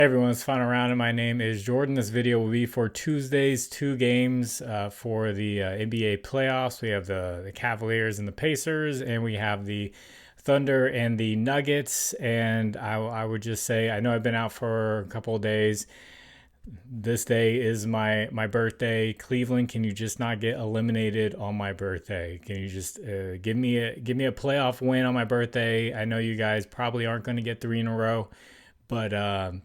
Hey everyone, it's Fun Around and my name is Jordan. This video will be for Tuesday's two games for the NBA playoffs. We have the Cavaliers and the Pacers, and we have the Thunder and the Nuggets. And I would just say, I know I've been out for a couple of days. This day is my birthday. Cleveland, can you just not get eliminated on my birthday? Can you just give me a playoff win on my birthday? I know you guys probably aren't going to get 3 in a row, but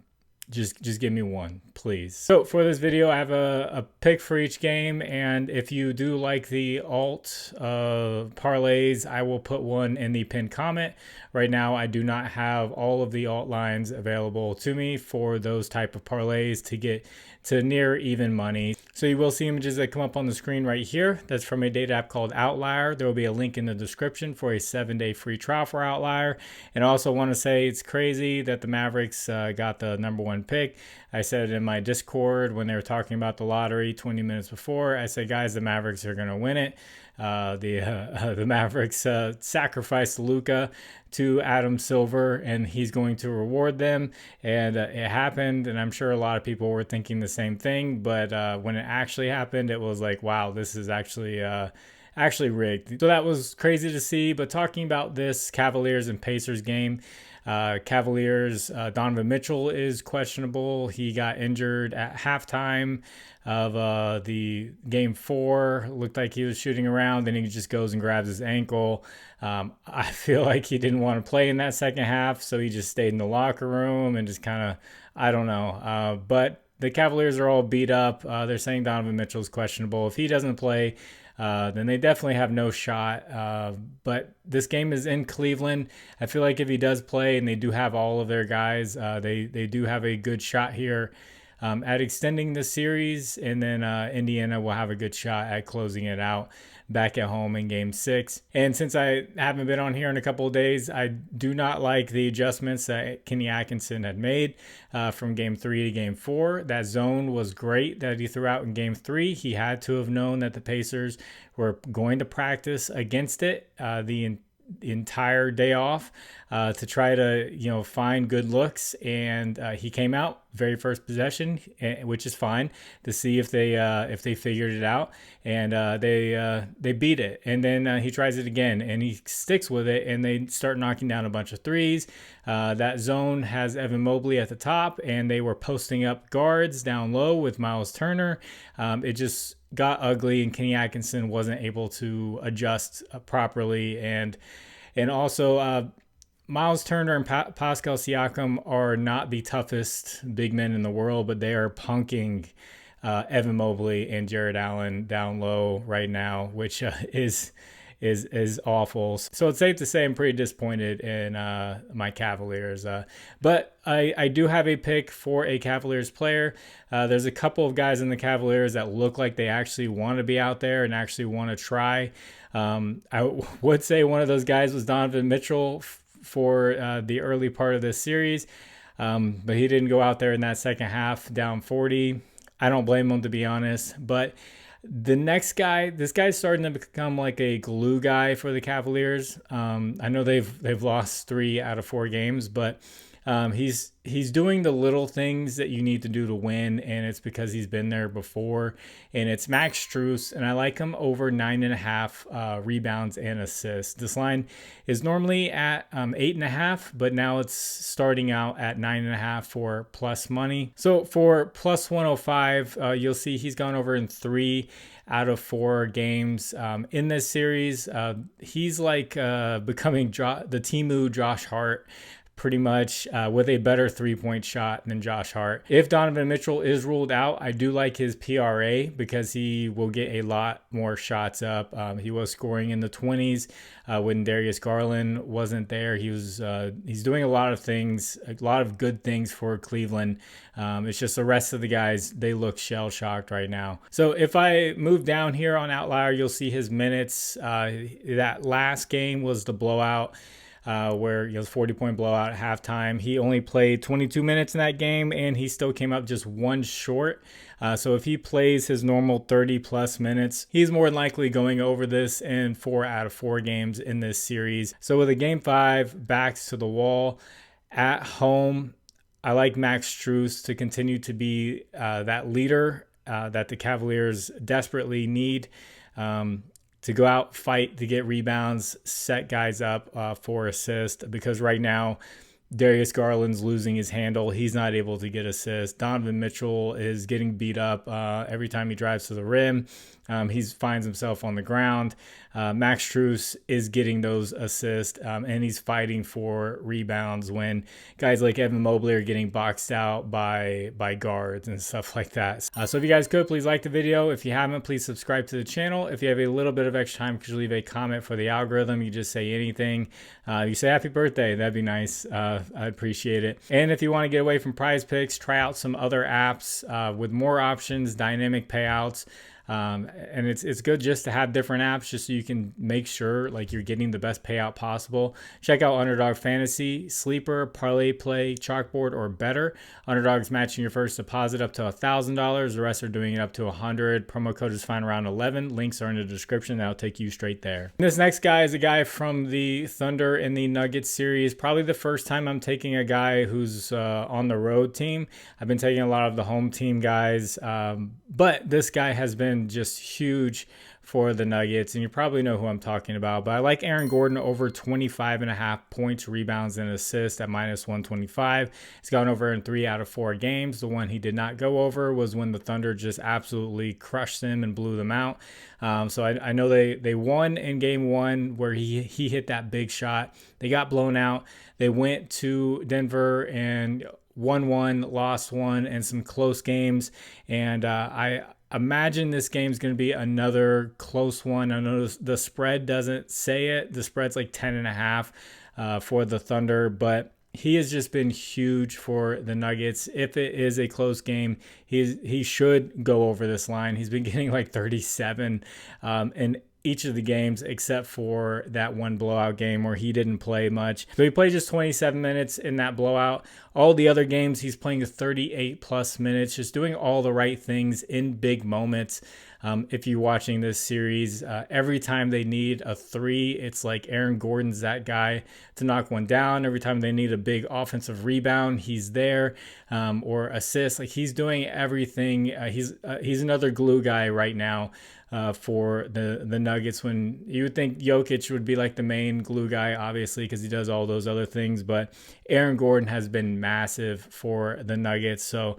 just give me one, please. So for this video, I have a pick for each game, and if you do like the alt parlays, I will put one in the pinned comment. Right now, I do not have all of the alt lines available to me for those type of parlays to get to near even money. So you will see images that come up on the screen right here. That's from a data app called Outlier. There will be a link in the description for a 7-day free trial for Outlier. And I also want to say it's crazy that the Mavericks got the #1 pick. I said it in my Discord when they were talking about the lottery 20 minutes before. I said, guys, the Mavericks are going to win it. The Mavericks sacrificed Luka to Adam Silver, and he's going to reward them. And it happened, and I'm sure a lot of people were thinking the same thing. But when it actually happened, it was like, wow, this is actually rigged. So that was crazy to see. But talking about this Cavaliers and Pacers game, Cavaliers, Donovan Mitchell is questionable. He got injured at halftime of the game 4. Looked like he was shooting around, then he just goes and grabs his ankle. I feel like he didn't want to play in that second half, so he just stayed in the locker room and just kind of, I don't know. But the Cavaliers are all beat up. They're saying Donovan Mitchell is questionable. If he doesn't play, then they definitely have no shot. But this game is in Cleveland. I feel like if he does play and they do have all of their guys, they do have a good shot here at extending the series. And then Indiana will have a good shot at closing it out back at home in game 6. And since I haven't been on here in a couple of days, I do not like the adjustments that Kenny Atkinson had made from game 3 to game 4. That zone was great that he threw out in game 3. He had to have known that the Pacers were going to practice against it the entire day off to try to find good looks, and he came out very first possession, which is fine, to see if they figured it out, and they beat it. And then he tries it again and he sticks with it, and they start knocking down a bunch of threes. That zone has Evan Mobley at the top, and they were posting up guards down low with Miles Turner. It just got ugly, and Kenny Atkinson wasn't able to adjust properly. And also Miles Turner and Pascal Siakam are not the toughest big men in the world, but they are punking Evan Mobley and Jared Allen down low right now, which is awful. So it's safe to say I'm pretty disappointed in my Cavaliers. But I do have a pick for a Cavaliers player. There's a couple of guys in the Cavaliers that look like they actually want to be out there and actually want to try. I would say one of those guys was Donovan Mitchell for the early part of this series. But he didn't go out there in that second half down 40. I don't blame him, to be honest. But the next guy, this guy's starting to become like a glue guy for the Cavaliers. I know they've lost 3 out of 4 games, but he's doing the little things that you need to do to win, and it's because he's been there before. And it's Max Strus, and I like him over 9.5 rebounds and assists. This line is normally at 8.5, but now it's starting out at 9.5 for plus money. So for plus 105, you'll see he's gone over in 3 out of 4 games in this series. He's like becoming the Timu Josh Hart, pretty much, with a better 3-point shot than Josh Hart. If Donovan Mitchell is ruled out, I do like his PRA because he will get a lot more shots up. He was scoring in the 20s when Darius Garland wasn't there. He's doing a lot of things, a lot of good things for Cleveland. It's just the rest of the guys, they look shell-shocked right now. So if I move down here on Outlier, you'll see his minutes. That last game was the blowout. Where 40-point blowout at halftime. He only played 22 minutes in that game, and he still came up just 1 short. So if he plays his normal 30-plus minutes, he's more than likely going over this in 4 out of 4 games in this series. So with a Game 5, backs to the wall, at home, I like Max Strus to continue to be that leader that the Cavaliers desperately need. To go out, fight to get rebounds, set guys up for assist, because right now Darius Garland's losing his handle. He's not able to get assists. Donovan Mitchell is getting beat up every time he drives to the rim. He finds himself on the ground. Max Strus is getting those assists, and he's fighting for rebounds when guys like Evan Mobley are getting boxed out by guards and stuff like that. So if you guys could, please like the video. If you haven't, please subscribe to the channel. If you have a little bit of extra time, could you leave a comment for the algorithm? You just say anything. You say happy birthday. That'd be nice. I appreciate it. And if you want to get away from Prizepicks, try out some other apps with more options, dynamic payouts. And it's good just to have different apps just so you can make sure like you're getting the best payout possible. Check out Underdog Fantasy, Sleeper, ParlayPlay, ChalkBoard, or Better. Underdog's matching your first deposit up to $1,000. The rest are doing it up to $100. Promo code is fine around 11. Links are in the description. That'll take you straight there. And this next guy is a guy from the Thunder and the Nuggets series. Probably the first time I'm taking a guy who's on the road team. I've been taking a lot of the home team guys, but this guy has been just huge for the Nuggets, and you probably know who I'm talking about, but I like Aaron Gordon over 25.5 points, rebounds, and assists at -125. He's gone over in 3 out of 4 games. The one he did not go over was when the Thunder just absolutely crushed them and blew them out. So I know they won in game 1 where he hit that big shot. They got blown out. They went to Denver and won 1, lost 1, and some close games, and I imagine this game's going to be another close one. I know the spread doesn't say it. The spread's like 10.5 for the Thunder, but he has just been huge for the Nuggets. If it is a close game, he should go over this line. He's been getting like 37 in each of the games except for that one blowout game where he didn't play much. So he played just 27 minutes in that blowout. All the other games he's playing 38 plus minutes, just doing all the right things in big moments. If you're watching this series, every time they need a 3, it's like Aaron Gordon's that guy to knock one down. Every time they need a big offensive rebound, he's there, or assist. Like he's doing everything. He's another glue guy right now for the Nuggets, when you would think Jokic would be like the main glue guy, obviously, because he does all those other things. But Aaron Gordon has been massive for the Nuggets. So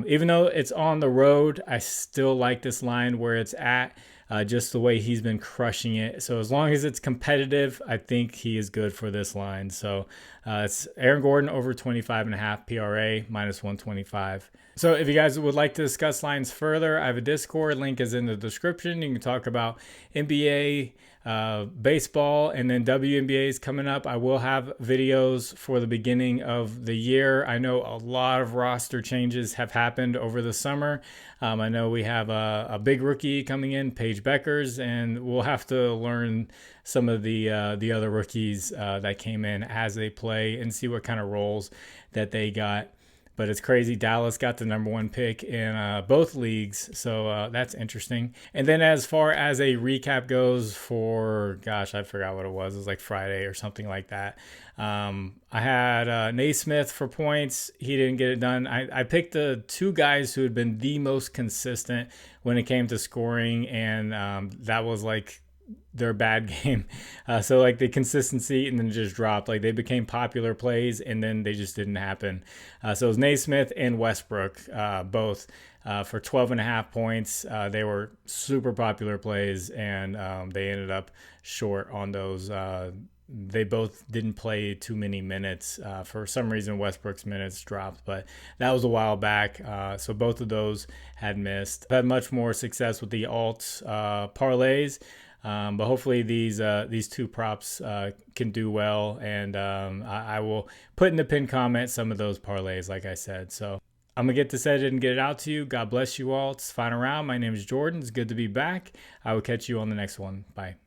even though it's on the road, I still like this line where it's at, just the way he's been crushing it. So as long as it's competitive, I think he is good for this line. So it's Aaron Gordon over 25.5 PRA -125. So if you guys would like to discuss lines further, I have a Discord. Link is in the description. You can talk about NBA, baseball, and then WNBA is coming up. I will have videos for the beginning of the year. I know a lot of roster changes have happened over the summer. I know we have a big rookie coming in, Paige Beckers, and we'll have to learn some of the other rookies that came in as they play and see what kind of roles that they got. But it's crazy. Dallas got the #1 pick in both leagues, so that's interesting. And then as far as a recap goes for, gosh, I forgot what it was. It was like Friday or something like that. I had Naismith for points. He didn't get it done. I picked the 2 guys who had been the most consistent when it came to scoring, and that was like their bad game. So like the consistency and then just dropped. Like they became popular plays and then they just didn't happen. So it was Naismith and Westbrook, both for 12.5 points. They were super popular plays, and they ended up short on those. They both didn't play too many minutes. For some reason, Westbrook's minutes dropped, but that was a while back. So both of those had missed. I've had much more success with the alt parlays. But hopefully these 2 props can do well, and I will put in the pinned comment some of those parlays, like I said. So I'm going to get this edited and get it out to you. God bless you all. It's fine around. My name is Jordan. It's good to be back. I will catch you on the next one. Bye.